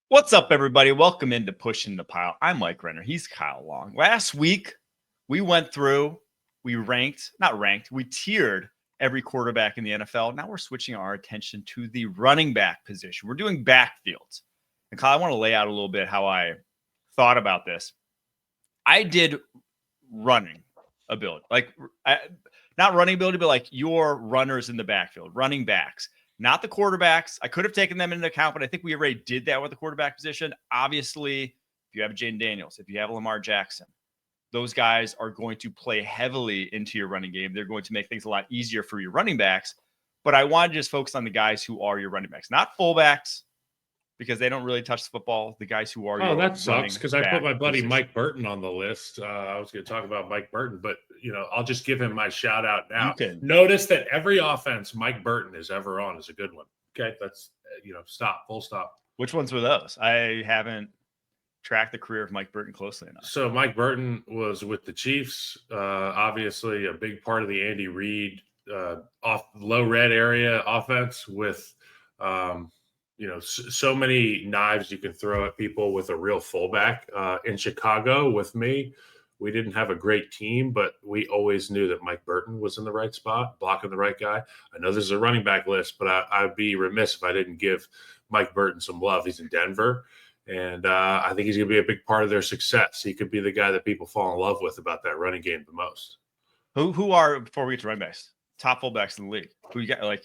What's up, everybody? Welcome into Pushing the Pile. I'm Mike Renner. He's Kyle Long. Last week, we went through, we tiered every quarterback in the NFL. Now we're switching our attention to the running back position. We're doing backfields. And Kyle, I want to lay out a little bit how I thought about this. I did running ability, not running ability, but like your runners in the backfield, running backs. Not the quarterbacks. I could have taken them into account, but I think we already did that with the quarterback position. Obviously, if you have Jaden Daniels, if you have Lamar Jackson, those guys are going to play heavily into your running game. They're going to make things a lot easier for your running backs. But I want to just focus on the guys who are your running backs, not fullbacks, because they don't really touch the football. The guys who are your that sucks because I put my buddy position. Mike Burton on the list. I was going to talk about Mike Burton, but I'll just give him my shout out now. Notice that every offense Mike Burton is ever on is a good one. Okay, that's full stop. Which ones were those? I haven't tracked the career of Mike Burton closely enough. So Mike Burton was with the Chiefs, obviously a big part of the Andy Reid off low red area offense with. So many knives you can throw at people with a real fullback. In Chicago with me, we didn't have a great team, but we always knew that Mike Burton was in the right spot, blocking the right guy. I know there's a running back list, but I'd be remiss if I didn't give Mike Burton some love. He's in Denver, and I think he's going to be a big part of their success. He could be the guy that people fall in love with about that running game the most. Who are, before we get to running backs, top fullbacks in the league? Who you got,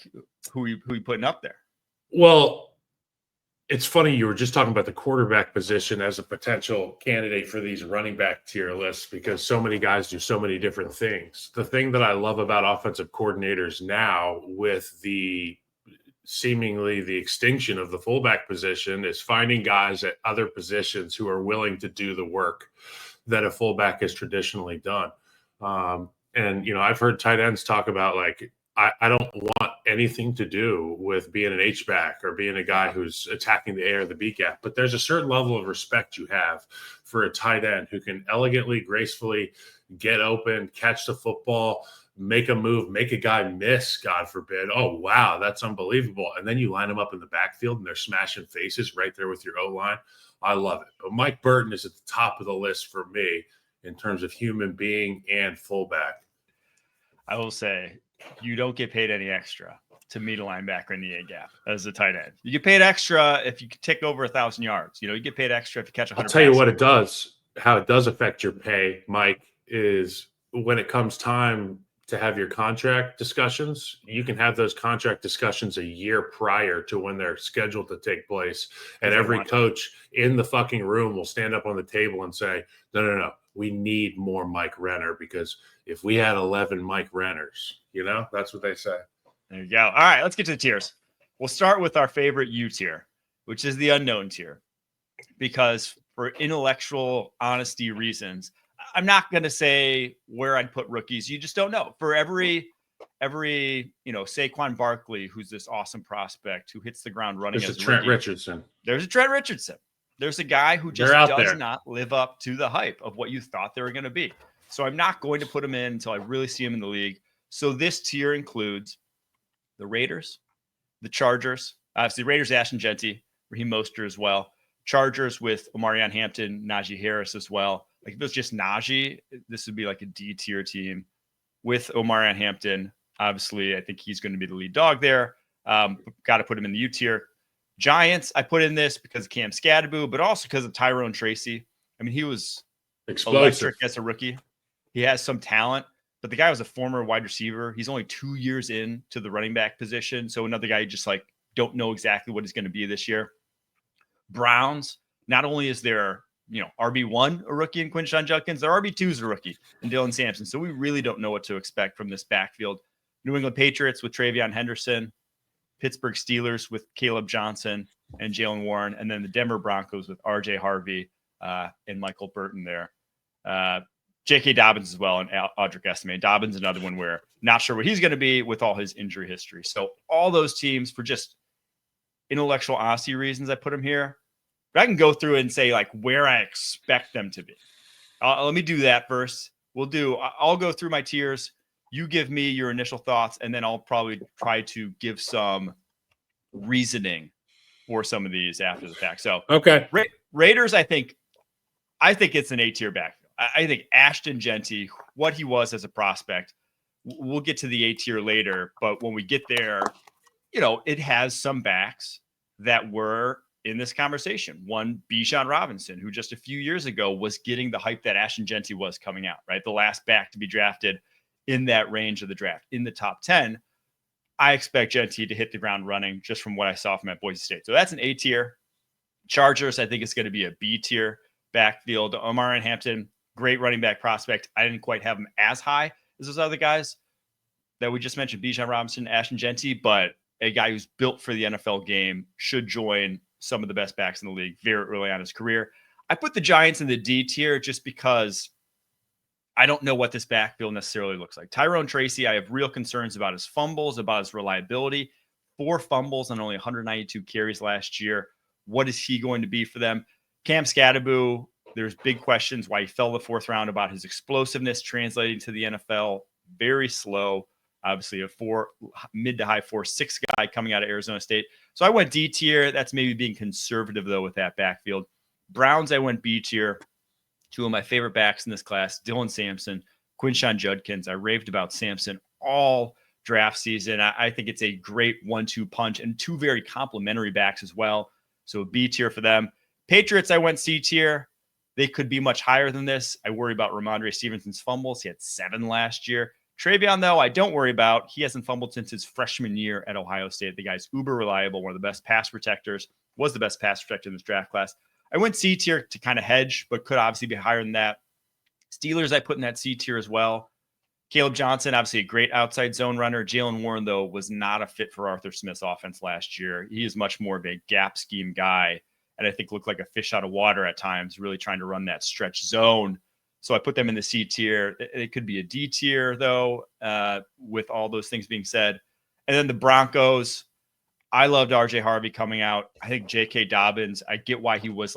who you putting up there? Well, it's funny, you were just talking about the quarterback position as a potential candidate for these running back tier lists because so many guys do so many different things. The thing that I love about offensive coordinators now with the seemingly the extinction of the fullback position is finding guys at other positions who are willing to do the work that a fullback has traditionally done. I've heard tight ends talk about I don't want anything to do with being an H-back or being a guy who's attacking the A or the B gap. But there's a certain level of respect you have for a tight end who can elegantly, gracefully get open, catch the football, make a move, make a guy miss, God forbid. Oh, wow, that's unbelievable. And then you line them up in the backfield and they're smashing faces right there with your O-line. I love it. But Mike Burton is at the top of the list for me in terms of human being and fullback. I will say, you don't get paid any extra to meet a linebacker in the A gap as a tight end. You get paid extra if you take over 1,000 yards. You get paid extra if you catch 100. I'll tell you what it does. How it does affect your pay, Mike, is when it comes time to have your contract discussions, you can have those contract discussions a year prior to when they're scheduled to take place. And every coach in the fucking room will stand up on the table and say, no. We need more Mike Renner because if we had 11 Mike Renners, that's what they say. There you go. All right, let's get to the tiers. We'll start with our favorite U tier, which is the unknown tier, because for intellectual honesty reasons, I'm not going to say where I'd put rookies. You just don't know. For every Saquon Barkley, who's this awesome prospect who hits the ground running. There's a Trent Richardson. There's a Trent Richardson. There's a guy who just does not live up to the hype of what you thought they were going to be. So I'm not going to put him in until I really see him in the league. So this tier includes the Raiders, the Chargers, obviously Raiders, Ashton Genty, Raheem Mostert as well. Chargers with Omarion Hampton, Najee Harris as well. Like if it was just Najee, this would be like a D tier team with Omarion Hampton. Obviously, I think he's going to be the lead dog there. Got to put him in the U tier. Giants, I put in this because of Cam Scadaboo, but also because of Tyrone Tracy. I mean, he was electric as a rookie. He has some talent, but the guy was a former wide receiver. He's only 2 years in to the running back position. So another guy you just don't know exactly what he's going to be this year. Browns, not only is there, RB1 a rookie in Quinshon Judkins, their RB2 is a rookie in Dylan Sampson. So we really don't know what to expect from this backfield. New England Patriots with Travion Henderson. Pittsburgh Steelers with Caleb Johnson and Jalen Warren, and then the Denver Broncos with RJ Harvey and Michael Burton there. J.K. Dobbins as well, and Audric Estime. Dobbins, another one where not sure what he's going to be with all his injury history. So all those teams, for just intellectual honesty reasons, I put them here. But I can go through and say where I expect them to be. Let me do that first. I'll go through my tiers. You give me your initial thoughts, and then I'll probably try to give some reasoning for some of these after the fact. So okay, Raiders, I think it's an A-tier backfield. I think Ashton Genty, what he was as a prospect, we'll get to the A-tier later, but when we get there, it has some backs that were in this conversation. One, Bijan Robinson, who just a few years ago was getting the hype that Ashton Genty was coming out, right? The last back to be drafted in that range of the draft, in the top 10. I expect Genty to hit the ground running just from what I saw from at Boise State. So that's an A-tier. Chargers, I think it's going to be a B-tier backfield. Omarion Hampton, great running back prospect. I didn't quite have him as high as those other guys that we just mentioned, Bijan Robinson, Ashton Genty, but a guy who's built for the NFL game, should join some of the best backs in the league very early on in his career. I put the Giants in the D tier just because I don't know what this backfield necessarily looks like. Tyrone Tracy, I have real concerns about his fumbles, about his reliability. 4 fumbles on only 192 carries last year. What is he going to be for them? Cam Scatterbo, there's big questions why he fell the 4th round, about his explosiveness translating to the NFL. Very slow. Obviously, a mid to high 4.6 guy coming out of Arizona State. So I went D tier. That's maybe being conservative, though, with that backfield. Browns, I went B tier. 2 of my favorite backs in this class, Dylan Sampson, Quinshon Judkins. I raved about Sampson all draft season. I think it's a great 1-2 punch, and 2 very complimentary backs as well. So B tier for them. Patriots, I went C tier. They could be much higher than this. I worry about Ramondre Stevenson's fumbles. He had 7 last year. Travion, though, I don't worry about. He hasn't fumbled since his freshman year at Ohio State. The guy's uber reliable, one of the best pass protectors, was the best pass protector in this draft class. I went C tier to kind of hedge, but could obviously be higher than that. Steelers, I put in that C tier as well. Caleb Johnson, obviously a great outside zone runner. Jalen Warren, though, was not a fit for Arthur Smith's offense last year. He is much more of a gap scheme guy, and I think looked like a fish out of water at times, really trying to run that stretch zone. So I put them in the C tier. It could be a D tier, though, with all those things being said. And then the Broncos, I loved RJ Harvey coming out. I think J.K. Dobbins, I get why he was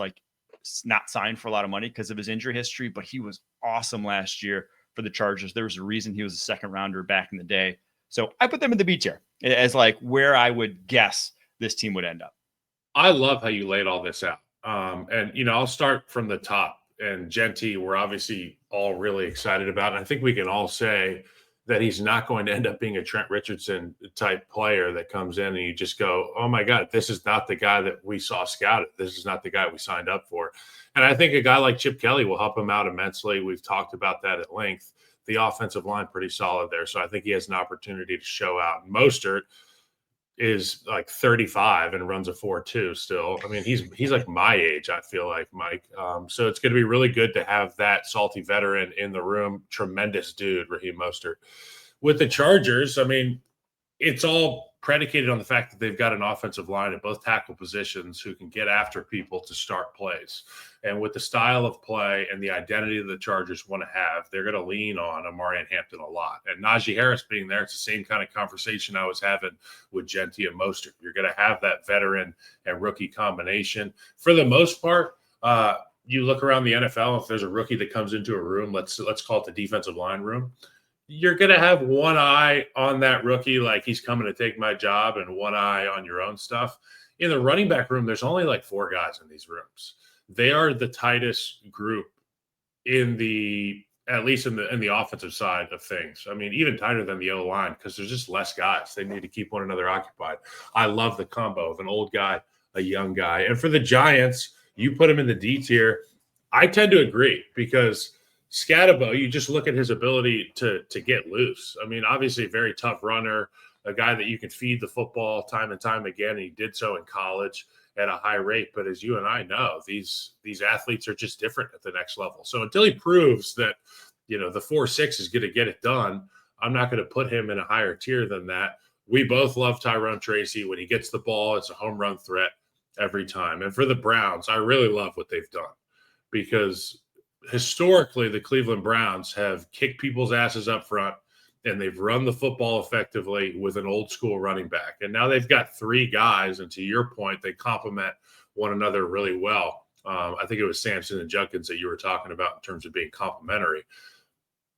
not signed for a lot of money because of his injury history, but he was awesome last year for the Chargers. There was a reason he was a 2nd rounder back in the day. So I put them in the B tier as where I would guess this team would end up. I love how you laid all this out. And I'll start from the top. And Genty, we're obviously all really excited about. And I think we can all say that he's not going to end up being a Trent Richardson type player that comes in and you just go, oh my God, this is not the guy that we saw scouted. This is not the guy we signed up for. And I think a guy like Chip Kelly will help him out immensely. We've talked about that at length. The offensive line pretty solid there. So I think he has an opportunity to show out. Mostert is 35 and runs a 4.2 still. I mean, he's like my age, I feel like, Mike. So it's going to be really good to have that salty veteran in the room. Tremendous dude, Raheem Mostert. With the Chargers, I mean, it's all predicated on the fact that they've got an offensive line at both tackle positions who can get after people to start plays. And with the style of play and the identity that the Chargers want to have, they're going to lean on Omarion Hampton a lot. And Najee Harris being there, it's the same kind of conversation I was having with Genty and Mostert. You're going to have that veteran and rookie combination. For the most part, you look around the NFL, if there's a rookie that comes into a room, let's call it the defensive line room, you're going to have one eye on that rookie like he's coming to take my job and one eye on your own stuff. In the running back room, there's only 4 guys in these rooms. They are the tightest group at least in the offensive side of things. I mean, even tighter than the O-line because there's just less guys. They need to keep one another occupied. I love the combo of an old guy, a young guy. And for the Giants, you put him in the D tier. I tend to agree because Scatterbo, you just look at his ability to get loose. I mean, obviously a very tough runner, a guy that you can feed the football time and time again, and he did so in college at a high rate. But as you and I know, these athletes are just different at the next level. So until he proves that, the 4.6 is going to get it done, I'm not going to put him in a higher tier than that. We both love Tyrone Tracy. When he gets the ball, it's a home run threat every time. And for the Browns, I really love what they've done because historically the Cleveland Browns have kicked people's asses up front and they've run the football effectively with an old school running back. And now they've got 3 guys. And to your point, they complement one another really well. I think it was Sampson and Judkins that you were talking about in terms of being complementary.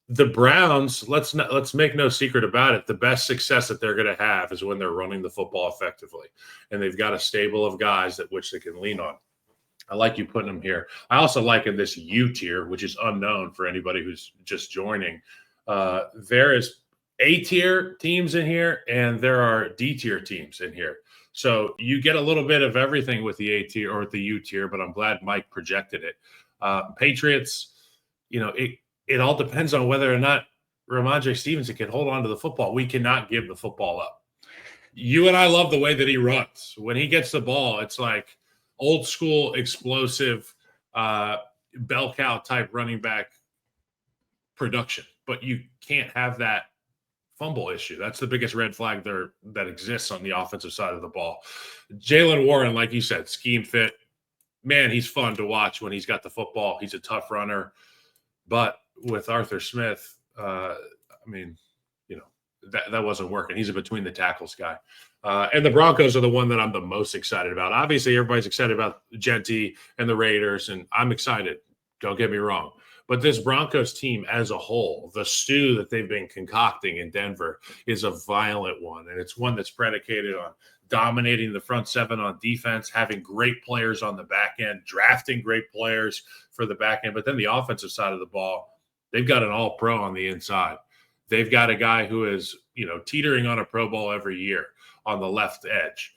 The Browns, let's make no secret about it. The best success that they're going to have is when they're running the football effectively, and they've got a stable of guys that which they can lean on. I like you putting them here. I also like in this U tier, which is unknown for anybody who's just joining. There is A tier teams in here, and there are D tier teams in here. So you get a little bit of everything with the A tier or with the U tier, but I'm glad Mike projected it. Patriots, it all depends on whether or not Ramondre Stevenson can hold on to the football. We cannot give the football up. You and I love the way that he runs. When he gets the ball, it's like old school, explosive, bell cow type running back production. But you can't have that fumble issue. That's the biggest red flag there that exists on the offensive side of the ball. Jaylen Warren, like you said, scheme fit. Man, he's fun to watch when he's got the football. He's a tough runner. But with Arthur Smith, that wasn't working. He's a between the tackles guy. And the Broncos are the one that I'm the most excited about. Obviously, everybody's excited about Genty and the Raiders, and I'm excited. Don't get me wrong. But this Broncos team as a whole, the stew that they've been concocting in Denver is a violent one, and it's one that's predicated on dominating the front seven on defense, having great players on the back end, drafting great players for the back end. But then the offensive side of the ball, they've got an all-pro on the inside. They've got a guy who is, teetering on a Pro Bowl every year on the left edge.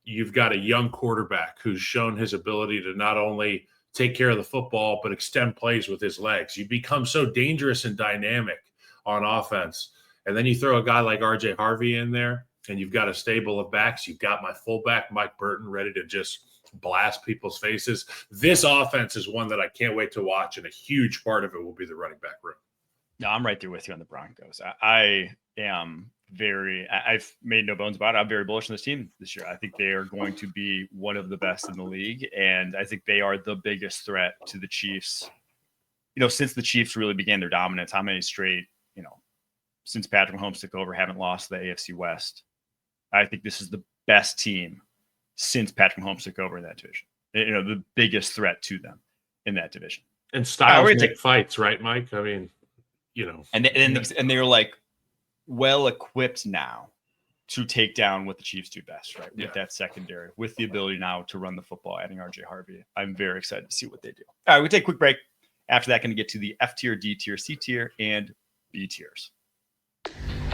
You've got a young quarterback who's shown his ability to not only take care of the football, but extend plays with his legs. You become so dangerous and dynamic on offense. And then you throw a guy like RJ Harvey in there, and you've got a stable of backs. You've got my fullback, Mike Burton, ready to just blast people's faces. This offense is one that I can't wait to watch, and a huge part of it will be the running back room. No, I'm right there with you on the Broncos. I've made no bones about it. I'm very bullish on this team this year. I think they are going to be one of the best in the league, and I think they are the biggest threat to the Chiefs. Since the Chiefs really began their dominance, how many straight, since Patrick Mahomes took over, haven't lost the AFC West? I think this is the best team since Patrick Mahomes took over in that division. The biggest threat to them in that division. And styles make fights, right, Mike? I mean, and they're like well equipped now to take down what the Chiefs do best, right? With that secondary, with the ability now to run the football, adding RJ Harvey. I'm very excited to see what they do. All right, we take a quick break. After that, going to get to the F tier, D tier, C tier, and B tiers.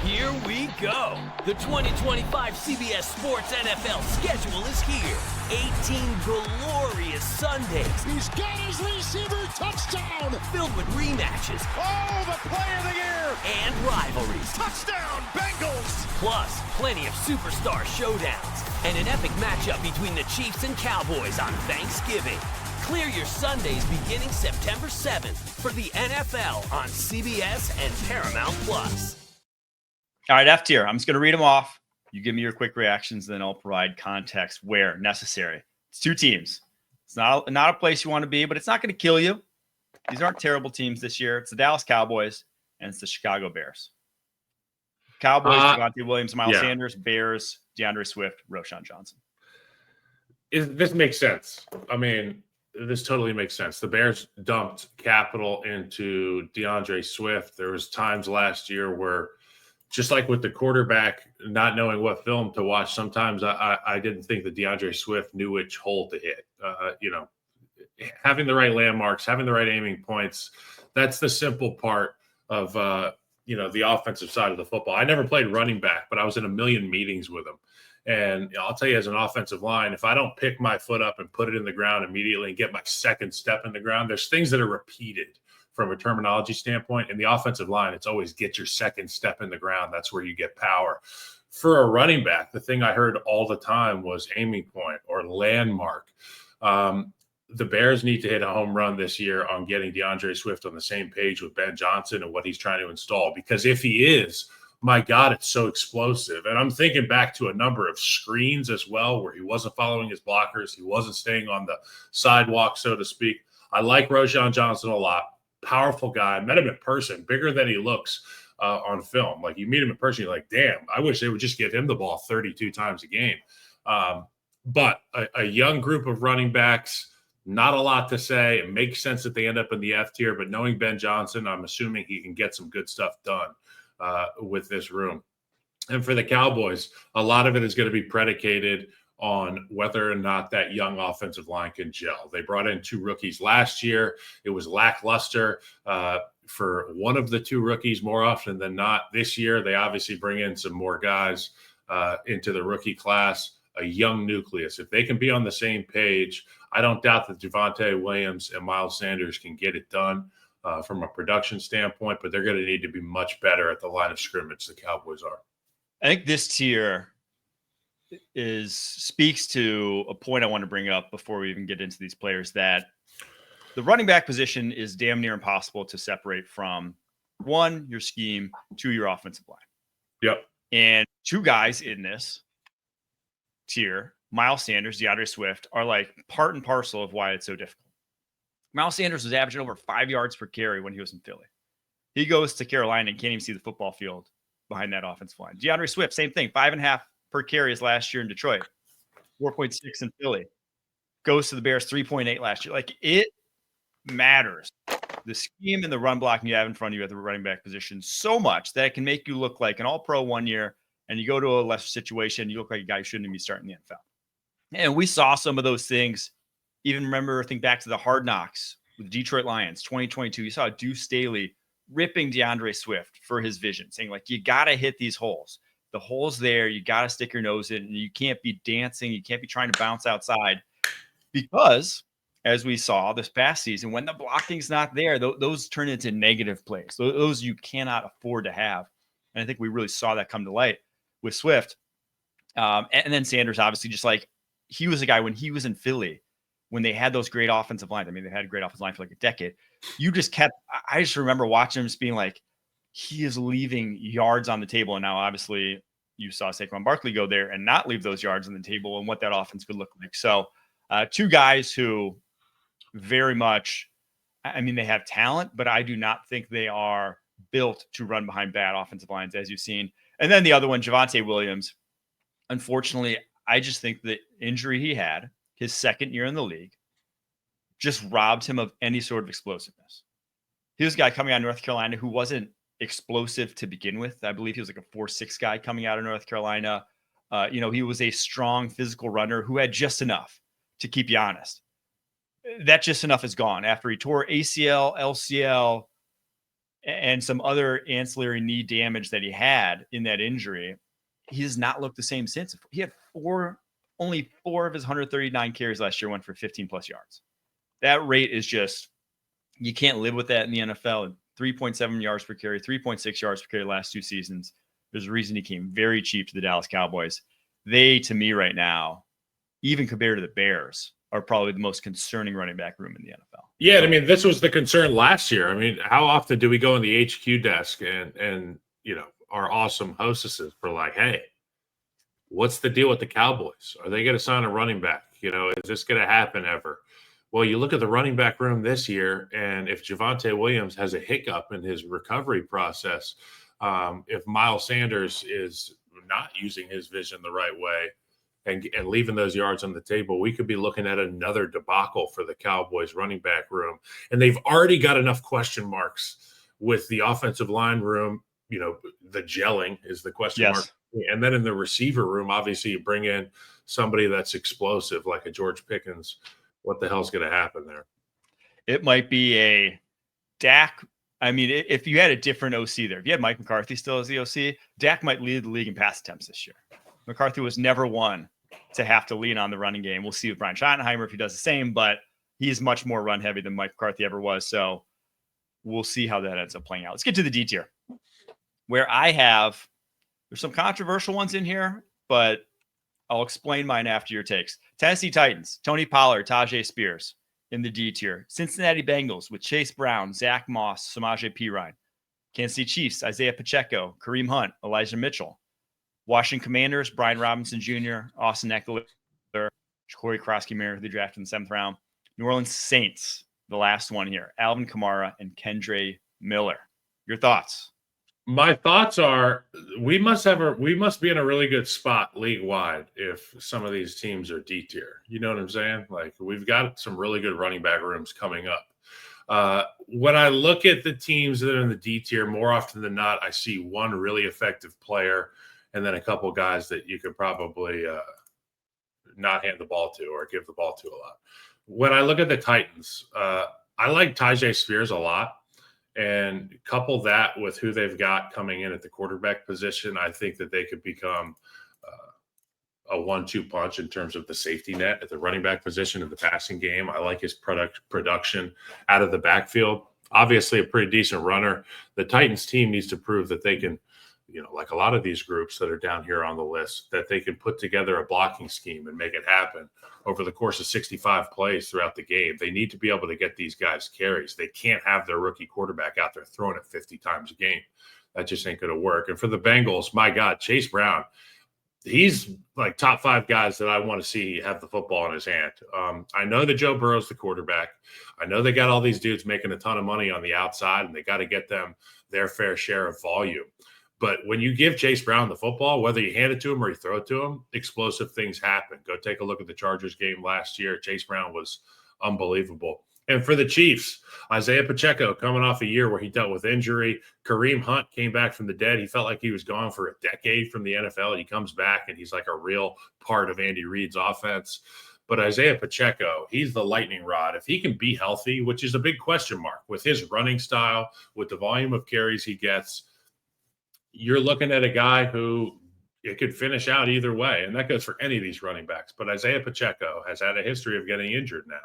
Here we go. The 2025 CBS Sports NFL schedule is here. 18 glorious Sundays. He's got his receiver touchdown. Filled with rematches. Oh, the play of the year. And rivalries. Touchdown, Bengals. Plus, plenty of superstar showdowns. And an epic matchup between the Chiefs and Cowboys on Thanksgiving. Clear your Sundays beginning September 7th for the NFL on CBS and Paramount Plus. All right, F tier. I'm just going to read them off. You give me your quick reactions, then I'll provide context where necessary. It's two teams. It's not a place you want to be, but it's not going to kill you. These aren't terrible teams this year. It's the Dallas Cowboys, and it's the Chicago Bears. Cowboys, Javonte Williams, Miles Sanders. Bears, DeAndre Swift, Roschon Johnson. This makes sense. I mean, this totally makes sense. The Bears dumped capital into DeAndre Swift. There was times last year where, just like with the quarterback, not knowing what film to watch, sometimes I didn't think that DeAndre Swift knew which hole to hit. Having the right landmarks, having the right aiming points, that's the simple part of, the offensive side of the football. I never played running back, but I was in a million meetings with him. And I'll tell you, as an offensive line, if I don't pick my foot up and put it in the ground immediately and get my second step in the ground, there's things that are repeated from a terminology standpoint. In the offensive line, it's always get your second step in the ground. That's where you get power. For a running back, the thing I heard all the time was aiming point or landmark. The Bears need to hit a home run this year on getting DeAndre Swift on the same page with Ben Johnson and what he's trying to install. Because if he is, my God, it's so explosive. And I'm thinking back to a number of screens as well where he wasn't following his blockers. He wasn't staying on the sidewalk, so to speak. I like Roschon Johnson a lot. Powerful guy. Met him in person, bigger than he looks on film. Like, you meet him in person, you're like, damn, I wish they would just give him the ball 32 times a game. But a young group of running backs, Not a lot to say. It makes sense that they end up in the F tier, but knowing Ben Johnson, I'm assuming he can get some good stuff done with this room. And for the Cowboys, a lot of it is going to be predicated on whether or not that young offensive line can gel. They brought in 2 rookies last year. It was lackluster for one of the 2 rookies more often than not. This year, they obviously bring in some more guys into the rookie class, a young nucleus. If they can be on the same page, I don't doubt that Javonte Williams and Miles Sanders can get it done from a production standpoint, but they're going to need to be much better at the line of scrimmage, the Cowboys are. I think this tier speaks to a point I want to bring up before we even get into these players, that the running back position is damn near impossible to separate from 1, your scheme, 2, your offensive line. Yep. And 2 guys in this tier, Miles Sanders, DeAndre Swift, are like part and parcel of why it's so difficult. Miles Sanders was averaging over 5 yards per carry when he was in Philly. He goes to Carolina and can't even see the football field behind that offensive line. DeAndre Swift, same thing, 5.5 per carries last year in Detroit, 4.6 in Philly. Goes to the Bears, 3.8 last year. Like, it matters. The scheme and the run blocking you have in front of you at the running back position so much that it can make you look like an all-pro one year, and you go to a lesser situation, you look like a guy who shouldn't even be starting the NFL. And we saw some of those things. Even think back to the Hard Knocks with Detroit Lions, 2022. You saw Deuce Staley ripping DeAndre Swift for his vision, saying, like, you got to hit these holes. The hole's there. You got to stick your nose in, and you can't be dancing. You can't be trying to bounce outside, because as we saw this past season, when the blocking's not there, those turn into negative plays. Those you cannot afford to have. And I think we really saw that come to light with Swift. And then Sanders, obviously, just like, he was a guy when he was in Philly, when they had those great offensive lines. I mean, they had a great offensive line for like a decade. I just remember watching him just being like, he is leaving yards on the table. And now, obviously, you saw Saquon Barkley go there and not leave those yards on the table, and what that offense could look like. So 2 guys who very much, I mean, they have talent, but I do not think they are built to run behind bad offensive lines, as you've seen. And then the other one, Javonte Williams. Unfortunately, I just think the injury he had his second year in the league just robbed him of any sort of explosiveness. He was a guy coming out of North Carolina who wasn't explosive to begin with. I believe he was like a 4.6 guy coming out of North Carolina. He was a strong physical runner who had just enough to keep you honest. That just enough is gone after he tore ACL, LCL, and some other ancillary knee damage that he had in that injury. He does not look the same since. He had only 4 of his 139 carries last year went for 15 plus yards. That rate is just, you can't live with that in the NFL. 3.7 yards per carry, 3.6 yards per carry last 2 seasons. There's a reason he came very cheap to the Dallas Cowboys. They, to me right now, even compared to the Bears, are probably the most concerning running back room in the NFL. Yeah, I mean, this was the concern last year. I mean, how often do we go in the HQ desk and our awesome hostesses were like, hey, what's the deal with the Cowboys? Are they going to sign a running back? Is this going to happen ever? Well, you look at the running back room this year, and if Javonte Williams has a hiccup in his recovery process, if Miles Sanders is not using his vision the right way and leaving those yards on the table, we could be looking at another debacle for the Cowboys running back room. And they've already got enough question marks with the offensive line room. The gelling is the question mark. And then in the receiver room, obviously you bring in somebody that's explosive like a George Pickens. What the hell's going to happen there? It might be a Dak. I mean, if you had a different OC there, if you had Mike McCarthy still as the OC, Dak might lead the league in pass attempts this year. McCarthy was never one to have to lean on the running game. We'll see with Brian Schottenheimer if he does the same, but he's much more run heavy than Mike McCarthy ever was. So we'll see how that ends up playing out. Let's get to the D tier, where there's some controversial ones in here, but I'll explain mine after your takes. Tennessee Titans, Tony Pollard, Tajay Spears in the D tier. Cincinnati Bengals with Chase Brown, Zach Moss, Samaje Perine. Kansas City Chiefs, Isaiah Pacheco, Kareem Hunt, Elijah Mitchell. Washington Commanders, Brian Robinson Jr., Austin Eckler, Corey Krosky-Meyer, who they drafted in the 7th round. New Orleans Saints, the last one here, Alvin Kamara and Kendre Miller. Your thoughts? My thoughts are we must be in a really good spot league wide if some of these teams are D tier. You know what I'm saying? Like we've got some really good running back rooms coming up. When I look at the teams that are in the D tier, more often than not, I see one really effective player and then a couple guys that you could probably not hand the ball to or give the ball to a lot. When I look at the Titans, I like Tyjae Spears a lot. And couple that with who they've got coming in at the quarterback position, I think that they could become a 1-2 punch in terms of the safety net at the running back position of the passing game. I like his production out of the backfield. Obviously, a pretty decent runner. The Titans team needs to prove that they can, like a lot of these groups that are down here on the list, that they can put together a blocking scheme and make it happen over the course of 65 plays throughout the game. They need to be able to get these guys carries. They can't have their rookie quarterback out there throwing it 50 times a game. That just ain't going to work. And for the Bengals, my God, Chase Brown, he's like top 5 guys that I want to see have the football in his hand. I know that Joe Burrow's the quarterback. I know they got all these dudes making a ton of money on the outside, and they got to get them their fair share of volume. But when you give Chase Brown the football, whether you hand it to him or you throw it to him, explosive things happen. Go take a look at the Chargers game last year. Chase Brown was unbelievable. And for the Chiefs, Isaiah Pacheco coming off a year where he dealt with injury. Kareem Hunt came back from the dead. He felt like he was gone for a decade from the NFL. He comes back, and he's like a real part of Andy Reid's offense. But Isaiah Pacheco, he's the lightning rod. If he can be healthy, which is a big question mark with his running style, with the volume of carries he gets, you're looking at a guy who it could finish out either way. And that goes for any of these running backs. But Isaiah Pacheco has had a history of getting injured now.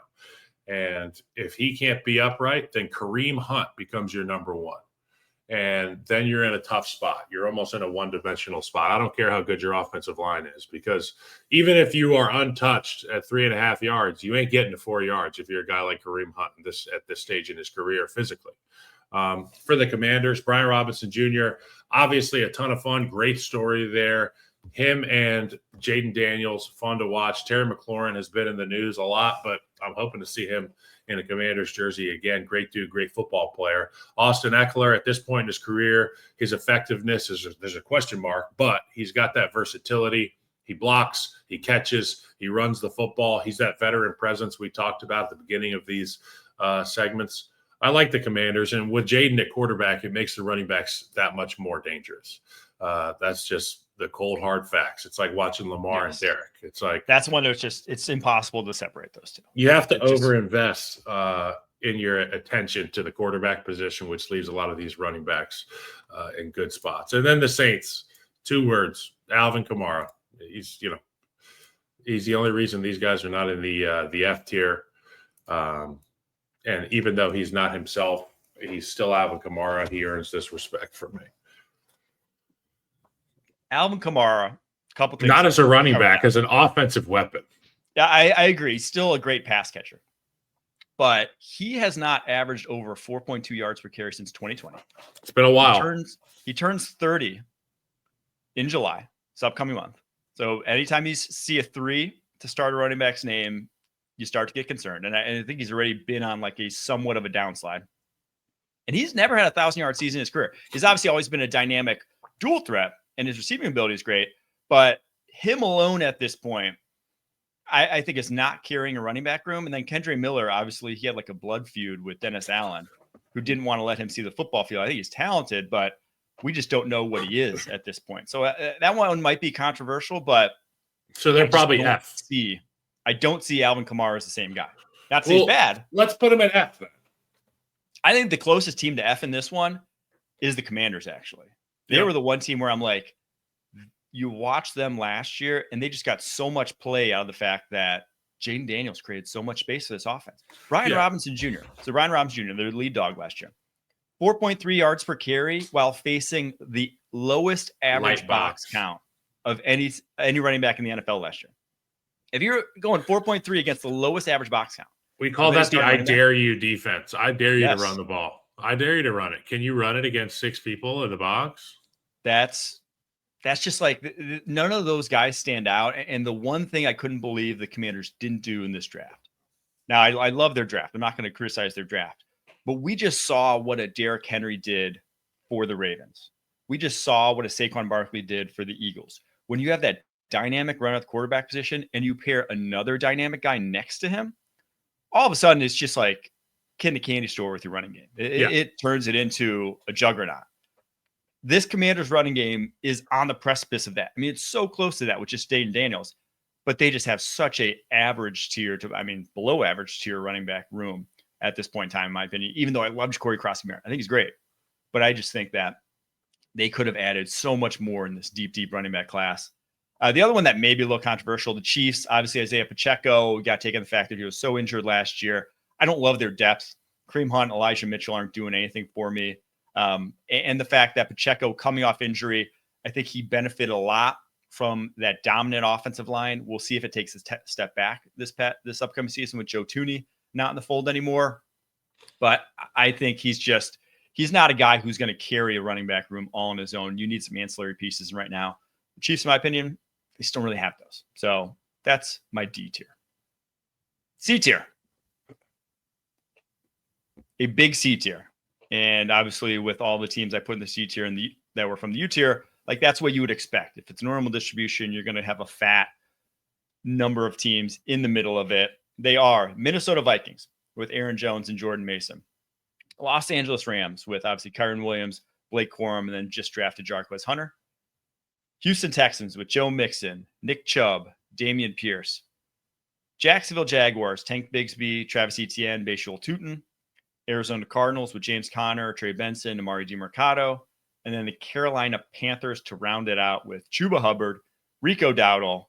And if he can't be upright, then Kareem Hunt becomes your number one. And then you're in a tough spot. You're almost in a one-dimensional spot. I don't care how good your offensive line is, because even if you are untouched at 3.5 yards, you ain't getting to 4 yards if you're a guy like Kareem Hunt at this stage in his career physically. For the Commanders, Brian Robinson Jr., obviously a ton of fun. Great story there. Him and Jaden Daniels, fun to watch. Terry McLaurin has been in the news a lot, but I'm hoping to see him in a Commanders jersey again. Great dude, great football player. Austin Eckler, at this point in his career, his effectiveness there's a question mark, but he's got that versatility. He blocks, he catches, he runs the football. He's that veteran presence we talked about at the beginning of these segments. I like the Commanders, and with Jaden at quarterback, it makes the running backs that much more dangerous. That's just the cold, hard facts. It's like watching Lamar and Derek. It's like that's one that's just it's impossible to separate those two. You have to overinvest in your attention to the quarterback position, which leaves a lot of these running backs in good spots. And then the Saints, 2 words: Alvin Kamara. He's the only reason these guys are not in the F tier. And even though he's not himself, he's still Alvin Kamara. He earns this respect from me. Alvin Kamara, a couple things. Not as a running back, as an offensive weapon. Yeah, I agree. He's still a great pass catcher. But he has not averaged over 4.2 yards per carry since 2020. It's been a while. He turns 30 in July, this upcoming month. So anytime you see a 3 to start a running back's name, you start to get concerned. And I think he's already been on like a somewhat of a downslide. And he's never had a 1,000-yard season in his career. He's obviously always been a dynamic dual threat, and his receiving ability is great. But him alone at this point, I think is not carrying a running back room. And then Kendre Miller, obviously, he had like a blood feud with Dennis Allen, who didn't want to let him see the football field. I think he's talented, but we just don't know what he is at this point. So that one might be controversial, but so they're probably F. I don't see Alvin Kamara as the same guy. Not to say he's bad. Let's put him at F then. I think the closest team to F in this one is the Commanders, actually. They were the one team where I'm like, you watched them last year, and they just got so much play out of the fact that Jaden Daniels created so much space for this offense. Ryan Robinson Jr. So Ryan Robinson Jr., their lead dog last year. 4.3 yards per carry while facing the lowest average box count of any running back in the NFL last year. If you're going 4.3 against the lowest average box count. We call that the I dare you defense. I dare you to run the ball. I dare you to run it. Can you run it against 6 people in the box? That's just like none of those guys stand out. And the one thing I couldn't believe the Commanders didn't do in this draft. Now, I love their draft. I'm not going to criticize their draft. But we just saw what a Derrick Henry did for the Ravens. We just saw what a Saquon Barkley did for the Eagles. When you have that dynamic run at the quarterback position and you pair another dynamic guy next to him, all of a sudden it's just like kid in a candy store with your running game. It turns it into a juggernaut. This Commanders running game is on the precipice of that. I mean, it's so close to that with just Dayton Daniels, but they just have such a average tier below average tier running back room at this point in time, in my opinion, even though I love Corey Crossy-Merritt. I think he's great, but I just think that they could have added so much more in this deep running back class. The other one that may be a little controversial, the Chiefs, obviously Isaiah Pacheco, got taken the fact that he was so injured last year. I don't love their depth. Kareem Hunt, Elijah Mitchell aren't doing anything for me. And the fact that Pacheco coming off injury, I think he benefited a lot from that dominant offensive line. We'll see if it takes a step back this upcoming season with Joe Thuney not in the fold anymore. But I think he's not a guy who's going to carry a running back room all on his own. You need some ancillary pieces. And right now, the Chiefs, in my opinion, they still don't really have those. So that's my D tier. C tier. A big C tier. And obviously with all the teams I put in the C tier and that were from the U tier, like that's what you would expect. If it's normal distribution, you're going to have a fat number of teams in the middle of it. They are Minnesota Vikings with Aaron Jones and Jordan Mason. Los Angeles Rams with obviously Kyren Williams, Blake Corum, and then just drafted Jarquez Hunter. Houston Texans with Joe Mixon, Nick Chubb, Damian Pierce. Jacksonville Jaguars, Tank Bigsby, Travis Etienne, Bashul Tutin. Arizona Cardinals with James Conner, Trey Benson, Amari DiMercado. And then the Carolina Panthers to round it out with Chuba Hubbard, Rico Dowdle,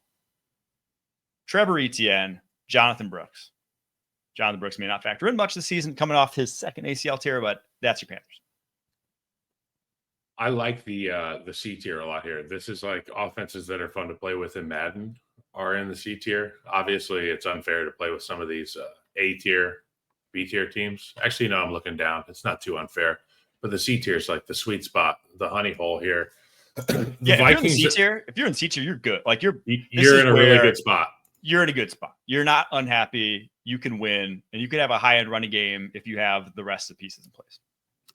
Trevor Etienne, Jonathan Brooks. Jonathan Brooks may not factor in much this season coming off his second ACL tear, but that's your Panthers. I like the C tier a lot here. This is like offenses that are fun to play with in Madden are in the C tier. Obviously, it's unfair to play with some of these A tier, B tier teams. Actually, no, I'm looking down. It's not too unfair. But the C tier is like the sweet spot, the honey hole here. Vikings, if you're in C tier, you're good. Like you're in a really good spot. You're in a good spot. You're not unhappy. You can win, and you can have a high-end running game if you have the rest of the pieces in place.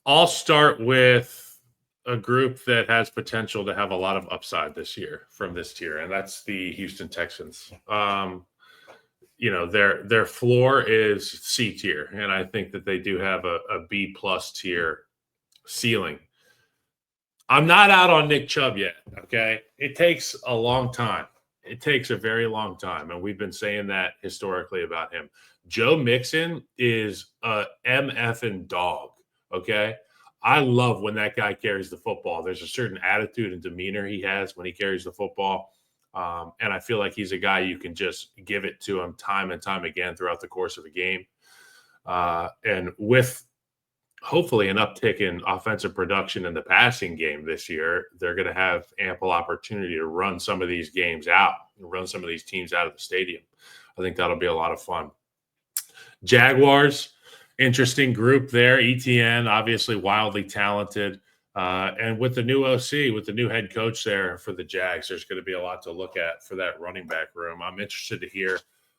I'll start with a group that has potential to have a lot of upside this year from this tier, and that's the Houston Texans. Their floor is C tier, and I think that they do have a B plus tier ceiling. I'm not out on Nick Chubb yet, okay? It takes a long time. It takes a very long time, and we've been saying that historically about him. Joe Mixon is a MFing dog, okay? I love when that guy carries the football. There's a certain attitude and demeanor he has when he carries the football, and I feel like he's a guy you can just give it to him time and time again throughout the course of a game. And with hopefully an uptick in offensive production in the passing game this year, they're going to have ample opportunity to run some of these games out, run some of these teams out of the stadium. I think that'll be a lot of fun. Jaguars, interesting group there. ETN, obviously wildly talented. And with the new OC, with the new head coach there for the Jags, there's going to be a lot to look at for that running back room. I'm interested to hear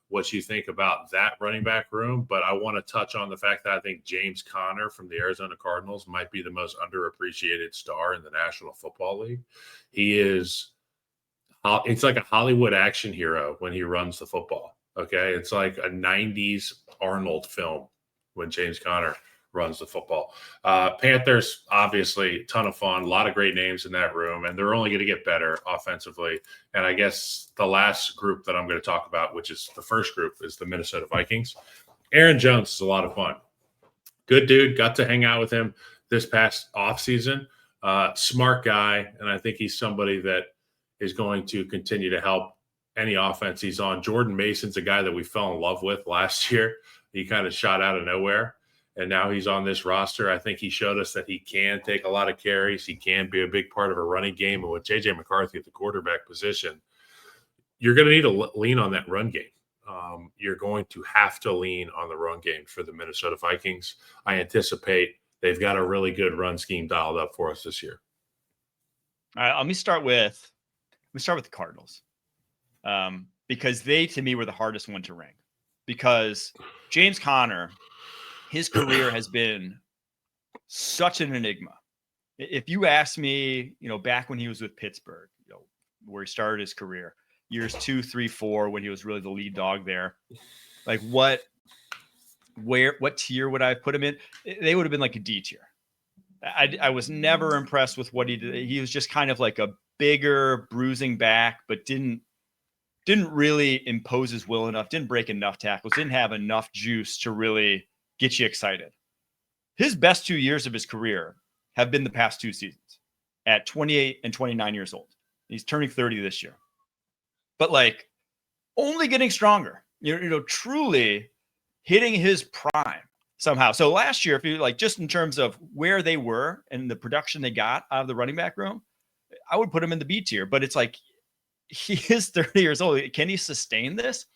what you think about that running back room, but I want to touch on the fact that I think James Conner from the Arizona Cardinals might be the most underappreciated star in the National Football League. It's like a Hollywood action hero when he runs the football. Okay. It's like a 90s Arnold film when James Conner runs the football. Panthers, obviously, ton of fun, a lot of great names in that room, and they're only going to get better offensively. And I guess the last group that I'm going to talk about, which is the first group, is the Minnesota Vikings. Aaron Jones is a lot of fun. Good dude. Got to hang out with him this past offseason. Smart guy, and I think he's somebody that is going to continue to help any offense he's on. Jordan Mason's a guy that we fell in love with last year. He kind of shot out of nowhere. And now he's on this roster. I think he showed us that he can take a lot of carries. He can be a big part of a running game. And with J.J. McCarthy at the quarterback position, you're going to need to lean on that run game. You're going to have to lean on the run game for the Minnesota Vikings. I anticipate they've got a really good run scheme dialed up for us this year. All right, let me start with the Cardinals, because they, to me, were the hardest one to rank. Because James Conner, his career has been such an enigma. If you ask me, back when he was with Pittsburgh, where he started his career, years 2, 3, 4, when he was really the lead dog there, like what tier would I have put him in? They would have been like a D tier. I was never impressed with what he did. He was just kind of like a bigger bruising back, but didn't really impose his will enough, didn't break enough tackles, didn't have enough juice to really get you excited. His best 2 years of his career have been the past 2 seasons at 28 and 29 years old. He's turning 30 this year, but like only getting stronger, truly hitting his prime somehow. So last year, if you like, just in terms of where they were and the production they got out of the running back room, I would put him in the B tier, but it's like, he is 30 years old. Can he sustain this?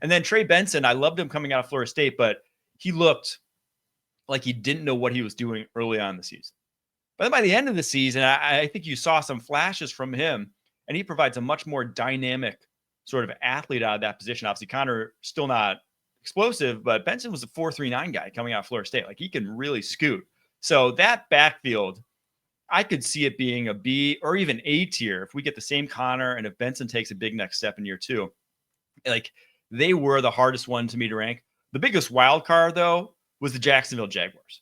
And then Trey Benson, I loved him coming out of Florida State, but he looked like he didn't know what he was doing early on in the season. But then by the end of the season, I think you saw some flashes from him, and he provides a much more dynamic sort of athlete out of that position. Obviously, Connor still not explosive, but Benson was a 4.39 guy coming out of Florida State. Like, he can really scoot. So that backfield, I could see it being a B or even A tier if we get the same Connor and if Benson takes a big next step in year 2. Like, they were the hardest one to me to rank. The biggest wild card, though, was the Jacksonville Jaguars.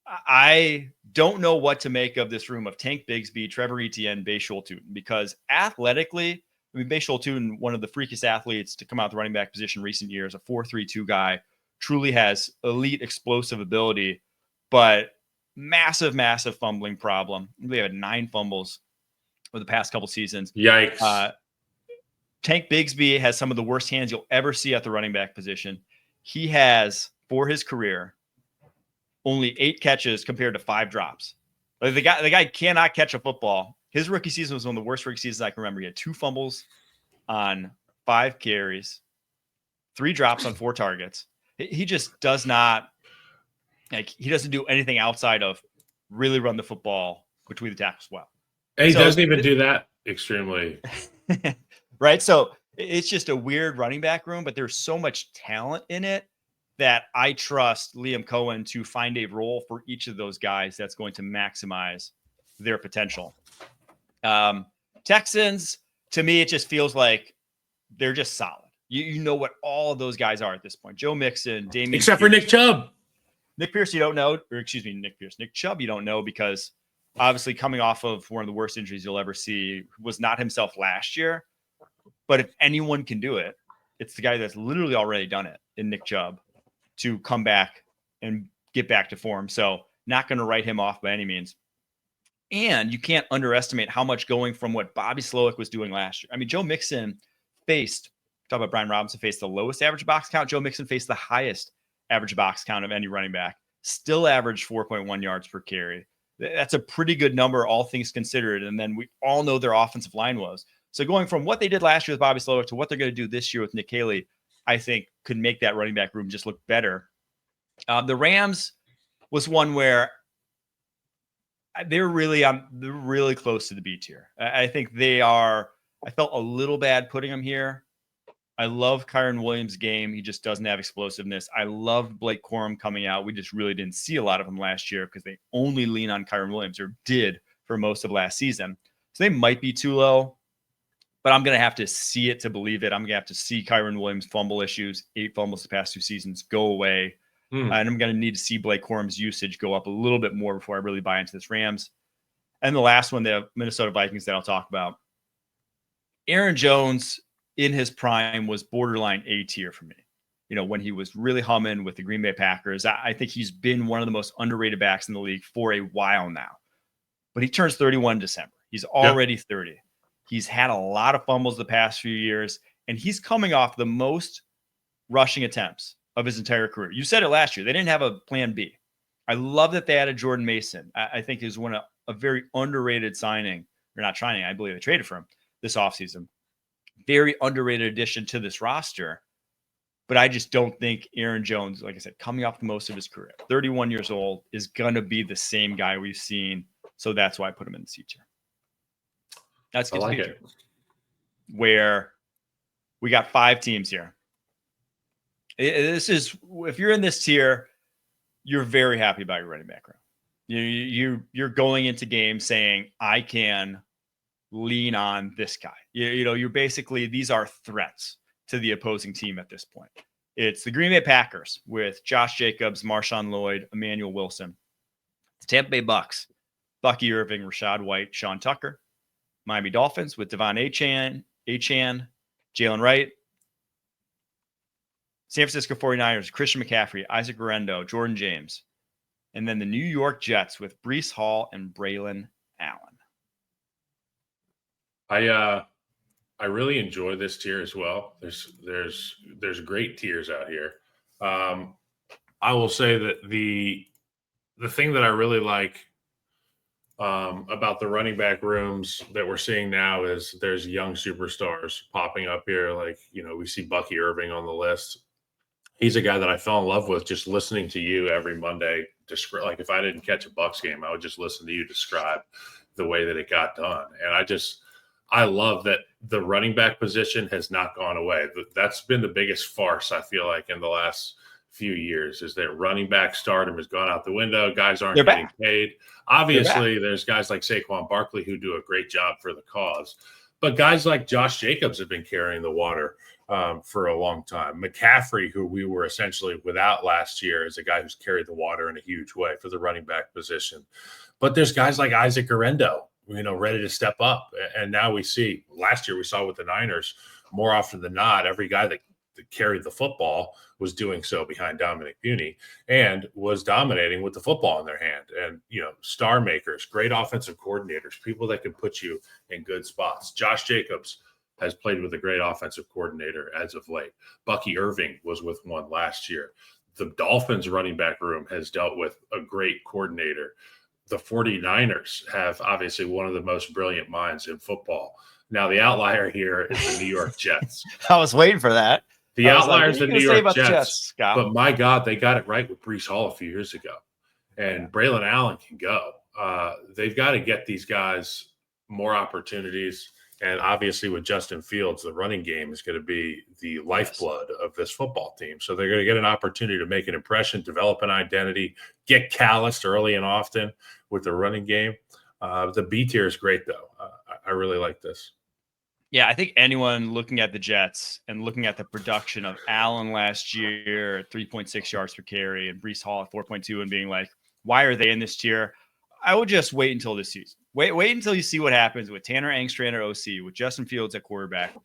I don't know what to make of this room of Tank Bigsby, Trevor Etienne, Bashul Tootin, because athletically, Bashul Tootin, one of the freakiest athletes to come out the running back position in recent years, a 4.32 guy, truly has elite explosive ability, but massive fumbling problem. We had 9 fumbles over the past couple seasons. Yikes. Tank Bigsby has some of the worst hands you'll ever see at the running back position. He has, for his career, only 8 catches compared to 5 drops. Like, the guy cannot catch a football. His rookie season was one of the worst rookie seasons I can remember. He had 2 fumbles on 5 carries, 3 drops on 4 targets. He just does not, like, he doesn't do anything outside of really run the football between the tackles well. And he doesn't even do that extremely. Right? So it's just a weird running back room, but there's so much talent in it that I trust Liam Cohen to find a role for each of those guys that's going to maximize their potential. Texans, to me, it just feels like they're just solid. You know what all of those guys are at this point. Joe Mixon, Damian Except Pierce. for Nick Chubb. Nick Pierce, you don't know, or excuse me, Nick Pierce. Nick Chubb, you don't know, because obviously coming off of one of the worst injuries you'll ever see, was not himself last year. But if anyone can do it, it's the guy that's literally already done it in Nick Chubb to come back and get back to form. So not going to write him off by any means. And you can't underestimate how much going from what Bobby Slowick was doing last year. I mean, Joe Mixon faced, talk about Brian Robinson, faced the lowest average box count. Joe Mixon faced the highest average box count of any running back, still averaged 4.1 yards per carry. That's a pretty good number, all things considered. And then we all know their offensive line was. So going from what they did last year with Bobby Slowick to what they're going to do this year with Nick Haley, I think could make that running back room just look better. The Rams was one where they're really close to the B tier. I think they are. I felt a little bad putting them here. I love Kyron Williams' game. He just doesn't have explosiveness. I love Blake Corum coming out. We just really didn't see a lot of him last year because they only lean on Kyron Williams, or did for most of last season. So they might be too low, but I'm going to have to see it to believe it. I'm going to have to see Kyron Williams' fumble issues, 8 fumbles the past 2 seasons, go away. And I'm going to need to see Blake Corum's usage go up a little bit more before I really buy into this Rams. And the last one, the Minnesota Vikings that I'll talk about. Aaron Jones in his prime was borderline A tier for me. When he was really humming with the Green Bay Packers, I think he's been one of the most underrated backs in the league for a while now. But he turns 31 in December. He's already 30. He's had a lot of fumbles the past few years, and he's coming off the most rushing attempts of his entire career. You said it last year. They didn't have a plan B. I love that they added Jordan Mason. I think is a very underrated signing. They're not signing. I believe they traded for him this offseason. Very underrated addition to this roster. But I just don't think Aaron Jones, like I said, coming off the most of his career, 31 years old, is going to be the same guy we've seen. So that's why I put him in the C tier. That's good. Like where we got 5 teams here. This is, if you're in this tier, you're very happy about your running back room. You're going into games saying, I can lean on this guy. You're basically, these are threats to the opposing team at this point. It's the Green Bay Packers with Josh Jacobs, Marshawn Lloyd, Emmanuel Wilson. The Tampa Bay Bucks, Bucky Irving, Rashad White, Sean Tucker. Miami Dolphins with Devon Achane, Jalen Wright. San Francisco 49ers, Christian McCaffrey, Isaac Guerrero, Jordan James. And then the New York Jets with Breece Hall and Braylon Allen. I really enjoy this tier as well. There's great tiers out here. I will say that the thing that I really like about the running back rooms that we're seeing now is there's young superstars popping up here. Like, we see Bucky Irving on the list. He's a guy that I fell in love with just listening to you every Monday. Like, if I didn't catch a Bucs game, I would just listen to you describe the way that it got done. And I love that the running back position has not gone away. That's been the biggest farce, I feel like, in the last few years, is that running back stardom has gone out the window. Guys aren't getting paid. Obviously, there's guys like Saquon Barkley who do a great job for the cause. But guys like Josh Jacobs have been carrying the water for a long time. McCaffrey, who we were essentially without last year, is a guy who's carried the water in a huge way for the running back position. But there's guys like Isaac Guerrero, ready to step up. And now last year we saw with the Niners, more often than not, every guy that carried the football was doing so behind Dominic Puni and was dominating with the football in their hand. And, star makers, great offensive coordinators, people that can put you in good spots. Josh Jacobs has played with a great offensive coordinator as of late. Bucky Irving was with one last year. The Dolphins running back room has dealt with a great coordinator. The 49ers have obviously one of the most brilliant minds in football. Now, the outlier here is the New York Jets. I was waiting for that. The outlier is the New York Jets. But my God, they got it right with Breece Hall a few years ago. And Braylon Allen can go. They've got to get these guys more opportunities. And obviously with Justin Fields, the running game is going to be the lifeblood of this football team. So they're going to get an opportunity to make an impression, develop an identity, get calloused early and often with the running game. The B tier is great, though. I really like this. Yeah, I think anyone looking at the Jets and looking at the production of Allen last year at 3.6 yards per carry and Breece Hall at 4.2 and being like, why are they in this tier? I would just wait until this season. Wait until you see what happens with Tanner Engstrand at OC, with Justin Fields at quarterback,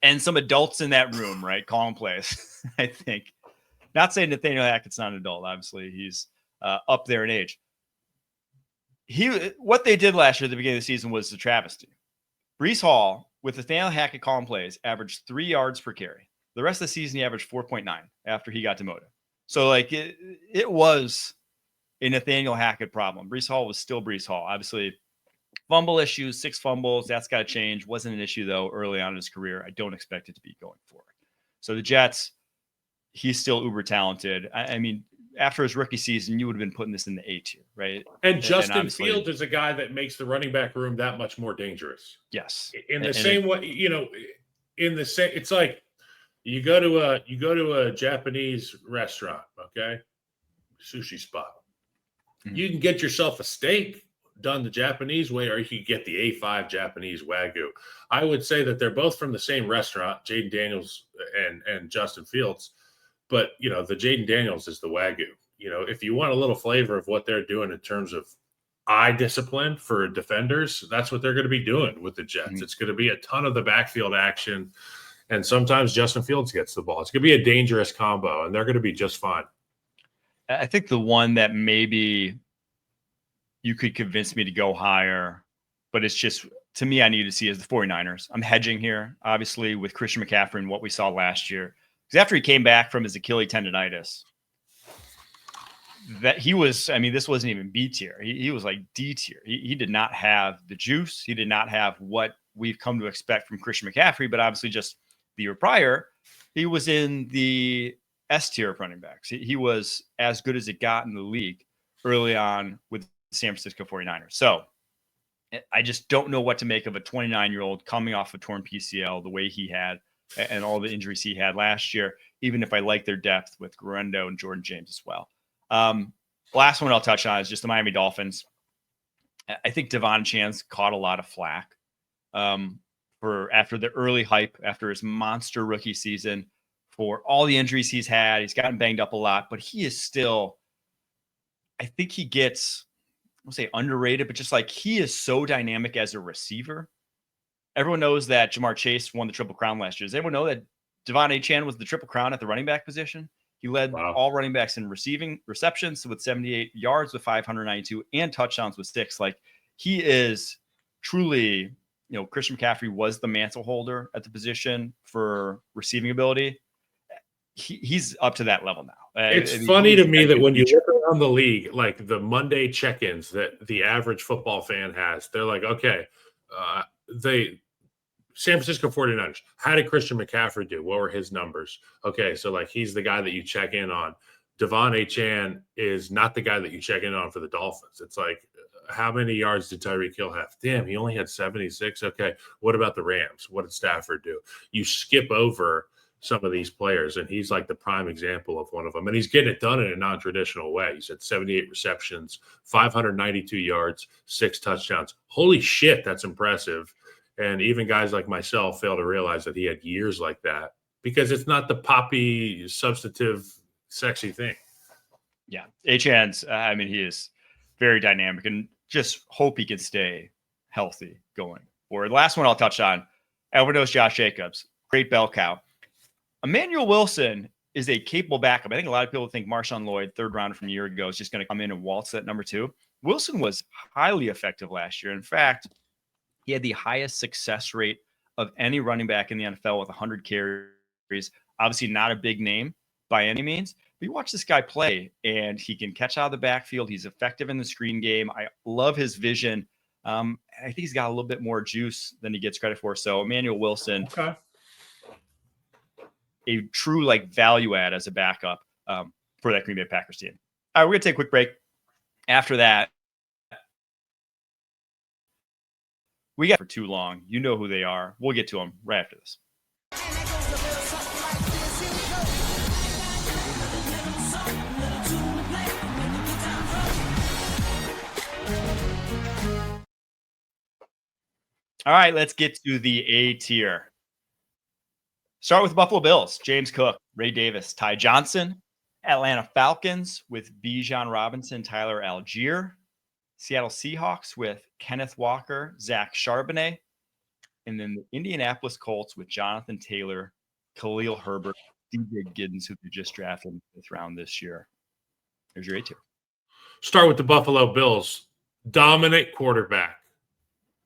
and some adults in that room, right? Calling plays. I think. Not saying Nathaniel Hackett's not an adult. Obviously, he's up there in age. What they did last year at the beginning of the season was a travesty. Breece Hall, with Nathaniel Hackett calling plays, averaged 3 yards per carry. The rest of the season, he averaged 4.9 after he got demoted. So, it was a Nathaniel Hackett problem. Breece Hall was still Breece Hall. Obviously, fumble issues, 6 fumbles. That's got to change. Wasn't an issue, though, early on in his career. I don't expect it to be going forward. So the Jets, he's still uber talented. I mean, after his rookie season, you would have been putting this in the A tier, right? And Justin Fields is a guy that makes the running back room that much more dangerous. Yes. In the same way, it's like you go to a Japanese restaurant, okay? Sushi spot. Mm-hmm. You can get yourself a steak done the Japanese way, or you can get the A5 Japanese Wagyu. I would say that they're both from the same restaurant, Jaden Daniels and Justin Fields. But, the Jaden Daniels is the Wagyu. If you want a little flavor of what they're doing in terms of eye discipline for defenders, that's what they're going to be doing with the Jets. Mm-hmm. It's going to be a ton of the backfield action. And sometimes Justin Fields gets the ball. It's going to be a dangerous combo, and they're going to be just fine. I think the one that maybe you could convince me to go higher, but it's just, to me, I need to see is the 49ers. I'm hedging here, obviously, with Christian McCaffrey and what we saw last year. Because after he came back from his Achilles tendonitis, that he was, this wasn't even B tier. He was like D tier. He did not have the juice. He did not have what we've come to expect from Christian McCaffrey, but obviously just the year prior, he was in the S tier of running backs. He was as good as it got in the league early on with the San Francisco 49ers. So I just don't know what to make of a 29-year-old coming off a torn PCL the way he had and all the injuries he had last year, even if I like their depth with Guerrero and Jordan James as well. Last one I'll touch on is just the Miami Dolphins. I think Devon Chan's caught a lot of flack for after the early hype, after his monster rookie season, for all the injuries he's had. He's gotten banged up a lot, but he is still, I think he gets, I won't say underrated, but just like he is so dynamic as a receiver. Everyone knows that Jamar Chase won the Triple Crown last year. Does everyone know that Devon Chan was the Triple Crown at the running back position? He led all running backs in receiving receptions with 78, yards with 592, and touchdowns with 6. Like, he is truly, Christian McCaffrey was the mantle holder at the position for receiving ability. He's up to that level now. It's funny to me that when you look around the league, like the Monday check-ins that the average football fan has, they're like, okay, San Francisco 49ers, how did Christian McCaffrey do? What were his numbers? Okay, so like he's the guy that you check in on. Devon Chan is not the guy that you check in on for the Dolphins. It's like, how many yards did Tyreek Hill have? Damn, he only had 76. Okay, what about the Rams? What did Stafford do? You skip over some of these players, and he's like the prime example of one of them. And he's getting it done in a non-traditional way. He's had 78 receptions, 592 yards, 6 touchdowns. Holy shit, that's impressive. And even guys like myself fail to realize that he had years like that because it's not the poppy, substantive, sexy thing. Yeah. Achan's, he is very dynamic, and just hope he can stay healthy going forward. The last one I'll touch on, everyone knows Josh Jacobs, great bell cow. Emmanuel Wilson is a capable backup. I think a lot of people think Marshawn Lloyd, third rounder from a year ago, is just going to come in and waltz at number 2. Wilson was highly effective last year. In fact, he had the highest success rate of any running back in the NFL with 100 carries. Obviously not a big name by any means, but you watch this guy play, and he can catch out of the backfield. He's effective in the screen game. I love his vision. I think he's got a little bit more juice than he gets credit for. So Emmanuel Wilson, a true value add as a backup for that Green Bay Packers team. All right, we're going to take a quick break. After that, we got for too long. You know who they are. We'll get to them right after this. All right, let's get to the A tier. Start with Buffalo Bills. James Cook, Ray Davis, Ty Johnson. Atlanta Falcons with Bijan Robinson, Tyler Algier. Seattle Seahawks with Kenneth Walker, Zach Charbonnet. And then the Indianapolis Colts with Jonathan Taylor, Khalil Herbert, DJ Giddens, who they just drafted in the 5th round this year. There's your A tier. Start with the Buffalo Bills. Dominant quarterback.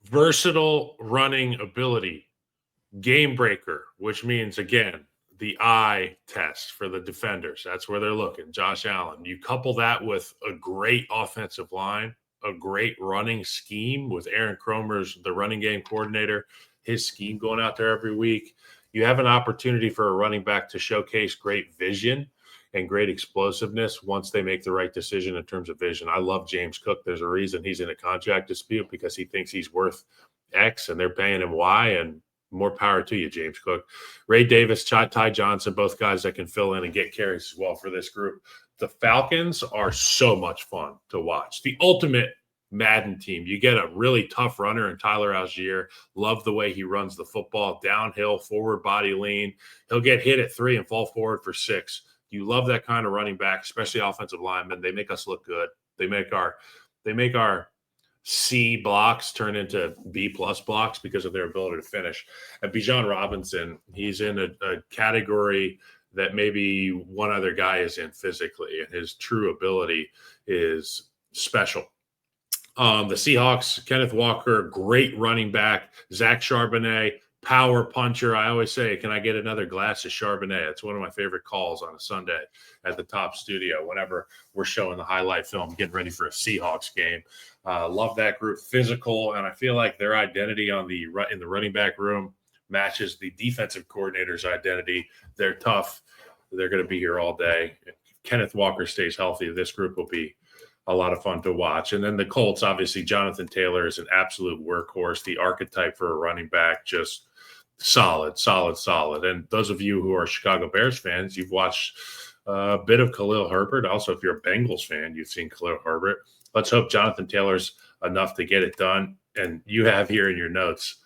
Versatile running ability. Game breaker, which means, again, the eye test for the defenders. That's where they're looking. Josh Allen. You couple that with a great offensive line, a great running scheme with Aaron Kromer's the running game coordinator, his scheme going out there every week. You have an opportunity for a running back to showcase great vision and great explosiveness once they make the right decision in terms of vision. I love James Cook. There's a reason he's in a contract dispute, because he thinks he's worth X and they're paying him Y, and more power to you, James Cook. Ray Davis, Ty Johnson, both guys that can fill in and get carries as well for this group. The Falcons are so much fun to watch. The ultimate Madden team. You get a really tough runner in Tyler Algier. Love the way he runs the football. Downhill, forward body lean. He'll get hit at 3 and fall forward for 6. You love that kind of running back, especially offensive linemen. They make us look good. They make our C blocks turn into B+ blocks because of their ability to finish. And Bijan Robinson, he's in a category that maybe one other guy is in physically, and his true ability is special. The Seahawks, Kenneth Walker, great running back. Zach Charbonnet, power puncher. I always say, can I get another glass of Charbonnet? It's one of my favorite calls on a Sunday at the Top Studio whenever we're showing the highlight film, getting ready for a Seahawks game. Love that group. Physical, and I feel like their identity in the running back room matches the defensive coordinator's identity. They're tough. They're going to be here all day. If Kenneth Walker stays healthy, this group will be a lot of fun to watch. And then the Colts, obviously, Jonathan Taylor is an absolute workhorse, the archetype for a running back, just solid. And those of you who are Chicago Bears fans, you've watched A bit of Khalil Herbert. Also, if you're a Bengals fan, you've seen Khalil Herbert. Let's hope Jonathan Taylor's enough to get it done. And you have here in your notes,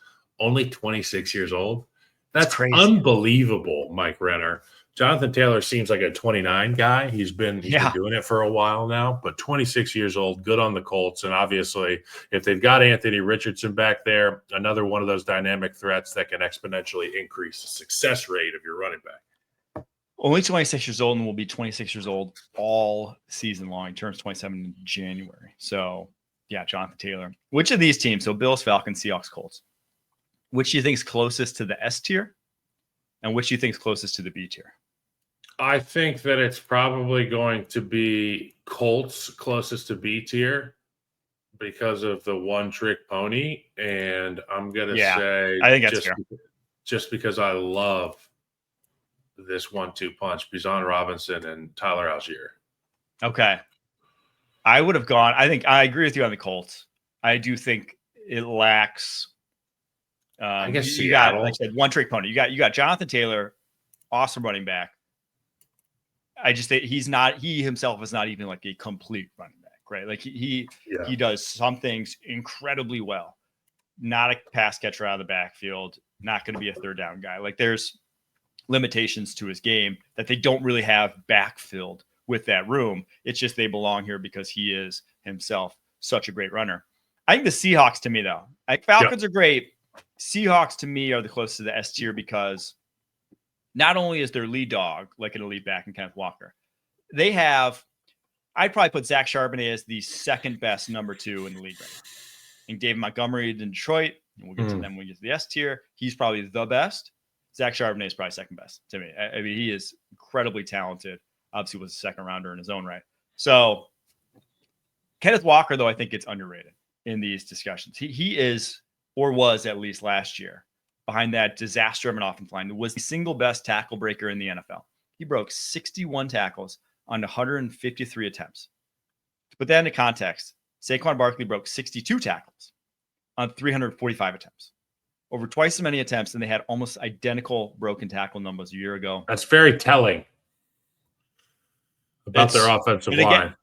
only 26 years old. That's crazy. Unbelievable, Mike Renner. Jonathan Taylor seems like a 29 guy. He's been doing it for a while now, but 26 years old, good on the Colts. And obviously, if they've got Anthony Richardson back there, another one of those dynamic threats that can exponentially increase the success rate of your running back. Only 26 years old and will be 26 years old all season long. He turns 27 in January. So, yeah, Jonathan Taylor. Which of these teams, so Bills, Falcons, Seahawks, Colts, which do you think is closest to the S tier and which do you think is closest to the B tier? I think that it's probably going to be Colts closest to B tier because of the one-trick pony. And I'm going to say I think that's fair. Just because I love this 1-2 punch, Bijan Robinson and Tyler Algier. Okay. I would have gone. I think I agree with you on the Colts. I do think it lacks. I guess you got, like I said, one-trick pony. You got Jonathan Taylor, awesome running back. I just think he himself is not even like a complete running back, right? Like he does some things incredibly well. Not a pass catcher out of the backfield, not going to be a third down guy. Like there's limitations to his game that they don't really have backfilled with that room. It's just they belong here because he is himself such a great runner. I think the Seahawks to me though, Falcons are great. Seahawks to me are the closest to the S tier because not only is their lead dog like an elite back in Kenneth Walker, they have, I'd probably put Zach Charbonnet as the second best number 2 in the league right now. And David Montgomery in Detroit, and we'll get to them when we get to the S tier. He's probably the best. Zach Charbonnet is probably second best to me. I mean, he is incredibly talented. Obviously was a second rounder in his own right. So Kenneth Walker, though, I think gets underrated in these discussions. He is, or was at least last year, behind that disaster of an offensive line, was the single best tackle breaker in the NFL. He broke 61 tackles on 153 attempts. To put that into context, Saquon Barkley broke 62 tackles on 345 attempts. Over twice as many attempts, and they had almost identical broken tackle numbers a year ago. That's very telling about their offensive line.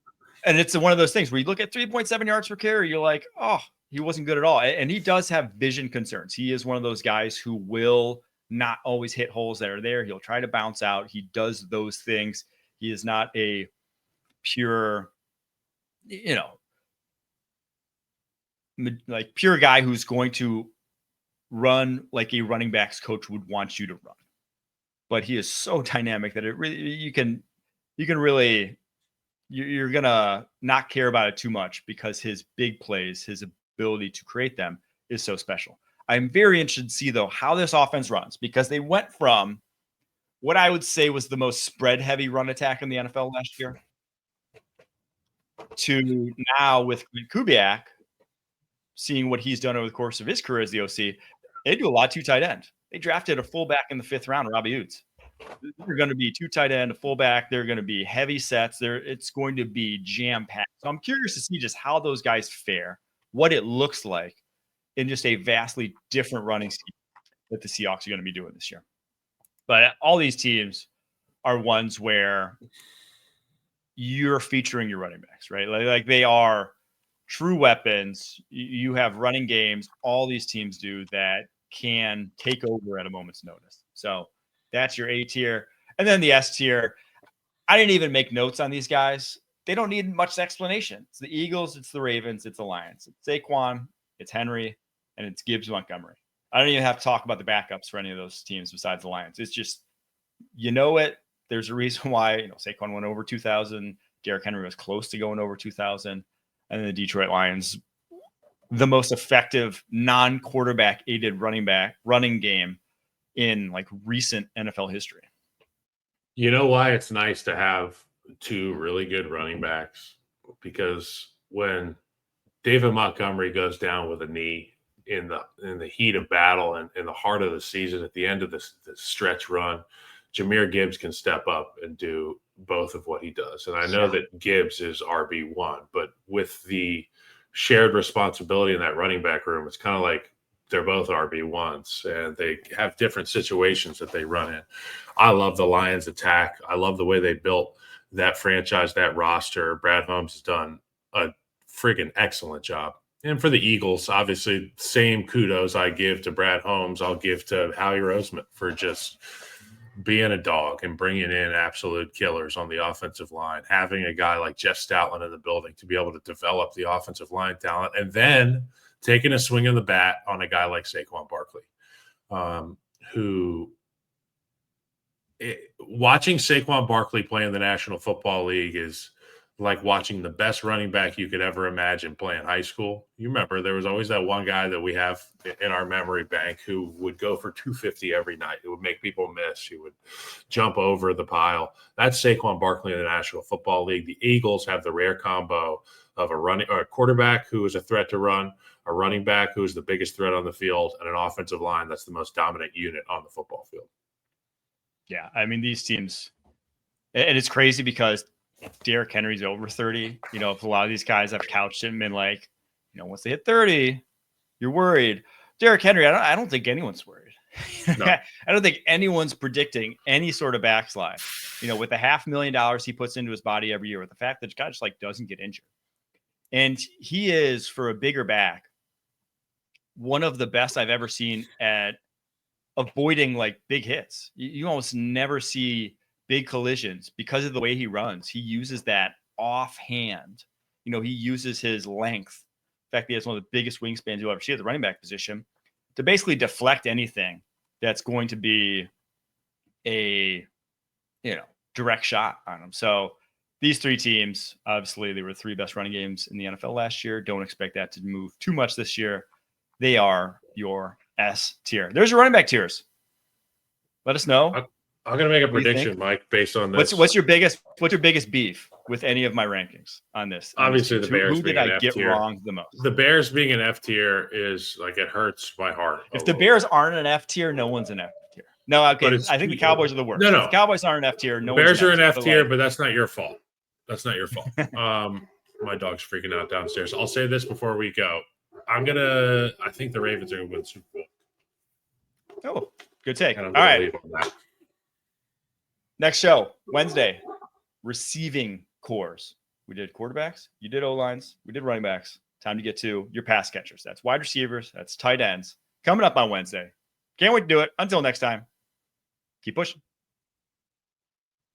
And it's one of those things where you look at 3.7 yards per carry, you're like, oh, he wasn't good at all. And he does have vision concerns. He is one of those guys who will not always hit holes that are there. He'll try to bounce out. He does those things. He is not a pure, like pure guy who's going to run like a running backs coach would want you to run. But he is so dynamic that it really, you're going to not care about it too much because his big plays, his ability to create them is so special. I'm very interested to see, though, how this offense runs because they went from what I would say was the most spread-heavy run attack in the NFL last year to now with Kubiak, seeing what he's done over the course of his career as the OC. They do a lot to tight end. They drafted a fullback in the 5th round, Robbie Hoods. They're going to be 2 tight end, a fullback. They're going to be heavy sets. It's going to be jam-packed. So I'm curious to see just how those guys fare, what it looks like in just a vastly different running scheme that the Seahawks are going to be doing this year. But all these teams are ones where you're featuring your running backs, right? Like they are true weapons. You have running games. All these teams do that can take over at a moment's notice. So that's your A tier. And then the S tier, I didn't even make notes on these guys. They don't need much explanation. It's the Eagles, it's the Ravens, it's the Lions. It's Saquon, it's Henry, and it's Gibbs Montgomery. I don't even have to talk about the backups for any of those teams besides the Lions. It's just, it. There's a reason why, Saquon went over 2,000. Derrick Henry was close to going over 2,000. And then the Detroit Lions, the most effective non-quarterback aided running game in like recent NFL history. You know why it's nice to have 2 really good running backs? Because when David Montgomery goes down with a knee in the heat of battle and in the heart of the season, at the end of the stretch run, Jahmyr Gibbs can step up and do both of what he does. And I know that Gibbs is RB1, but with the shared responsibility in that running back room, it's kind of like they're both RB1s, and they have different situations that they run in. I love the Lions attack. I love the way they built that franchise, that roster. Brad Holmes has done a friggin' excellent job. And for the Eagles, obviously, same kudos I give to Brad Holmes, I'll give to Howie Roseman for just being a dog and bringing in absolute killers on the offensive line, having a guy like Jeff Stoutland in the building to be able to develop the offensive line talent, and then taking a swing of the bat on a guy like Saquon Barkley, watching Saquon Barkley play in the National Football League is like watching the best running back you could ever imagine play in high school. You remember there was always that one guy that we have in our memory bank who would go for 250 every night. It would make people miss. He would jump over the pile. That's Saquon Barkley in the National Football League. The Eagles have the rare combo of a quarterback who is a threat to run, a running back who is the biggest threat on the field, and an offensive line that's the most dominant unit on the football field. Yeah, I mean, these teams, and it's crazy because Derrick Henry's over 30. You know, if a lot of these guys have couched him and like, you know, once they hit 30, you're worried. Derrick Henry, I don't think anyone's worried. No. I don't think anyone's predicting any sort of backslide. You know, with the $500,000 he puts into his body every year, with the fact that the guy just like doesn't get injured. And he is, for a bigger back, one of the best I've ever seen at avoiding like big hits. You almost never see big collisions because of the way he runs. He uses that offhand. You know, he uses his length. In fact, he has one of the biggest wingspans you'll ever see at the running back position to basically deflect anything that's going to be a, you know, direct shot on him. So these three teams, obviously, they were the three best running games in the NFL last year. Don't expect that to move too much this year. They are your S tier. There's your running back tiers. Let us know. I'm going to make a prediction, Mike, based on this. What's your biggest beef with any of my rankings on this? Obviously, the Bears. Who did I get wrong the most? The Bears being an F tier is like, it hurts my heart. If the Bears aren't an F tier, no one's an F tier. No, okay. I think the Cowboys are the worst. No. If the Cowboys aren't an F tier. No, Bears are an F tier, but that's not your fault. That's not your fault. My dog's freaking out downstairs. I'll say this before we go. I think the Ravens are going to win the Super Bowl. Oh, good take. All right. Next show, Wednesday, receiving cores. We did quarterbacks. You did O-lines. We did running backs. Time to get to your pass catchers. That's wide receivers. That's tight ends. Coming up on Wednesday. Can't wait to do it. Until next time, keep pushing.